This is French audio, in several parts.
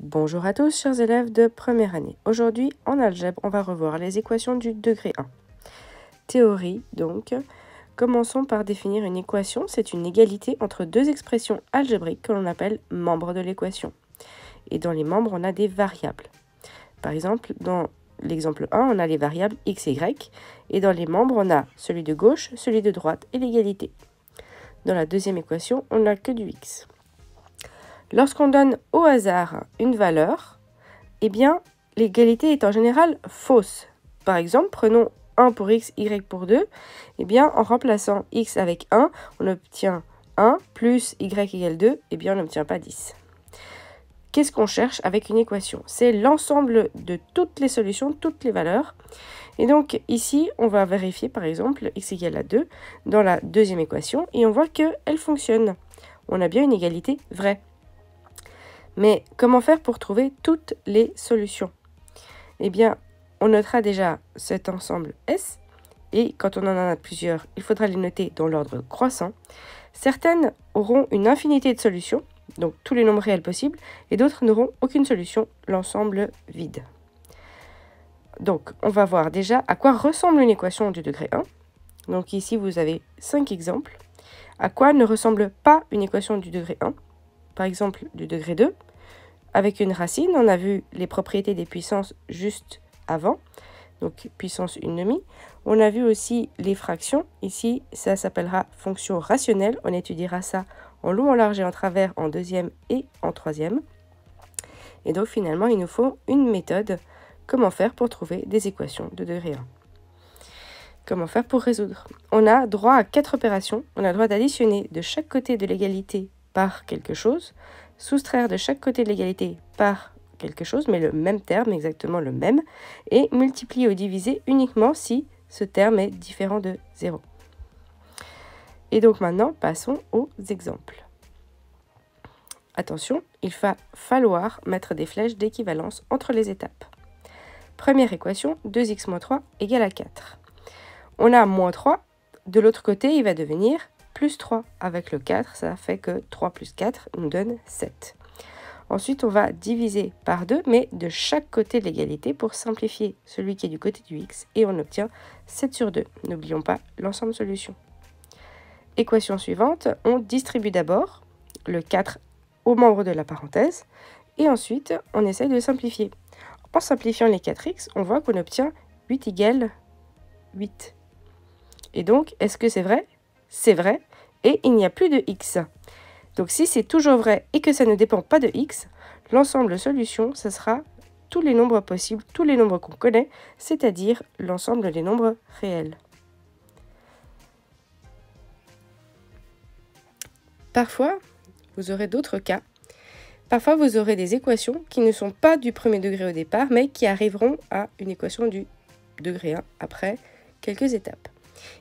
Bonjour à tous, chers élèves de première année. Aujourd'hui, en algèbre, on va revoir les équations du degré 1. Théorie, donc. Commençons par définir une équation. C'est une égalité entre deux expressions algébriques que l'on appelle membres de l'équation. Et dans les membres, on a des variables. Par exemple, dans l'exemple 1, on a les variables x et y. Et dans les membres, on a celui de gauche, celui de droite et l'égalité. Dans la deuxième équation, on n'a que du x. Lorsqu'on donne au hasard une valeur, eh bien, l'égalité est en général fausse. Par exemple, prenons 1 pour x, y pour 2. Eh bien, en remplaçant x avec 1, on obtient 1 plus y égale 2. Eh bien, on n'obtient pas 10. Qu'est-ce qu'on cherche avec une équation? C'est l'ensemble de toutes les solutions, toutes les valeurs. Et donc, ici, on va vérifier, par exemple, x égale à 2 dans la deuxième équation. Et on voit qu'elle fonctionne. On a bien une égalité vraie. Mais comment faire pour trouver toutes les solutions? Eh bien, on notera déjà cet ensemble S, et quand on en a plusieurs, il faudra les noter dans l'ordre croissant. Certaines auront une infinité de solutions, donc tous les nombres réels possibles, et d'autres n'auront aucune solution, l'ensemble vide. Donc, on va voir déjà à quoi ressemble une équation du degré 1. Donc ici, vous avez 5 exemples. À quoi ne ressemble pas une équation du degré 1? Par exemple, du degré 2, avec une racine, on a vu les propriétés des puissances juste avant, donc puissance 1/2. On a vu aussi les fractions, ici ça s'appellera fonction rationnelle, on étudiera ça en long, en large et en travers en deuxième et en troisième. Et donc finalement, il nous faut une méthode, comment faire pour trouver des équations de degré 1. Comment faire pour résoudre? On a droit à 4 opérations, on a le droit d'additionner de chaque côté de l'égalité par quelque chose, soustraire de chaque côté de l'égalité par quelque chose, mais le même terme, exactement le même, et multiplier ou diviser uniquement si ce terme est différent de 0. Et donc maintenant, passons aux exemples. Attention, il va falloir mettre des flèches d'équivalence entre les étapes. Première équation, 2x moins 3 égale à 4. On a moins 3, de l'autre côté, il va devenir plus 3. Avec le 4, ça fait que 3 plus 4 nous donne 7. Ensuite, on va diviser par 2, mais de chaque côté de l'égalité pour simplifier celui qui est du côté du x, et on obtient 7 sur 2. N'oublions pas l'ensemble solution. Équation suivante, on distribue d'abord le 4 aux membres de la parenthèse, et ensuite, on essaye de simplifier. En simplifiant les 4x, on voit qu'on obtient 8 égale 8. Et donc, est-ce que c'est vrai? C'est vrai, et il n'y a plus de x. Donc si c'est toujours vrai et que ça ne dépend pas de x, l'ensemble solution, ce sera tous les nombres possibles, tous les nombres qu'on connaît, c'est-à-dire l'ensemble des nombres réels. Parfois, vous aurez d'autres cas. Parfois, vous aurez des équations qui ne sont pas du premier degré au départ, mais qui arriveront à une équation du degré 1 après quelques étapes.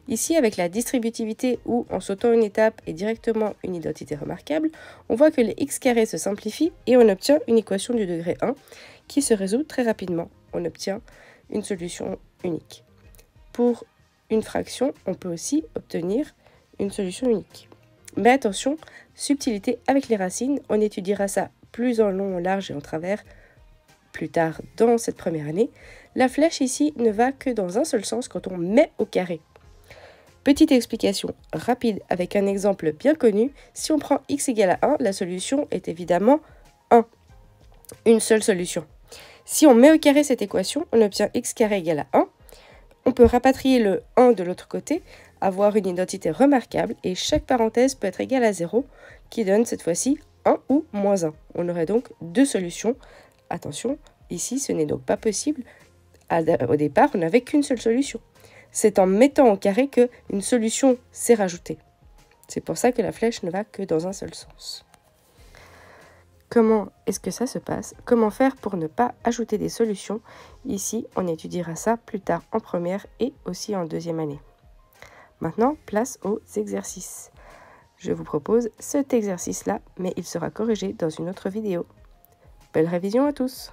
Ici, avec la distributivité où, en sautant une étape et directement une identité remarquable, on voit que les x carrés se simplifient et on obtient une équation du degré 1 qui se résout très rapidement. On obtient une solution unique. Pour une fraction, on peut aussi obtenir une solution unique. Mais attention, subtilité avec les racines, on étudiera ça plus en long, en large et en travers plus tard dans cette première année. La flèche ici ne va que dans un seul sens quand on met au carré. Petite explication rapide avec un exemple bien connu. Si on prend x égale à 1, la solution est évidemment 1. Une seule solution. Si on met au carré cette équation, on obtient x carré égale à 1. On peut rapatrier le 1 de l'autre côté, avoir une identité remarquable et chaque parenthèse peut être égale à 0 qui donne cette fois-ci 1 ou moins 1. On aurait donc deux solutions. Attention, ici ce n'est donc pas possible. Au départ, on n'avait qu'une seule solution. C'est en mettant au carré qu'une solution s'est rajoutée. C'est pour ça que la flèche ne va que dans un seul sens. Comment est-ce que ça se passe? Comment faire pour ne pas ajouter des solutions? Ici, on étudiera ça plus tard en première et aussi en deuxième année. Maintenant, place aux exercices. Je vous propose cet exercice-là, mais il sera corrigé dans une autre vidéo. Belle révision à tous!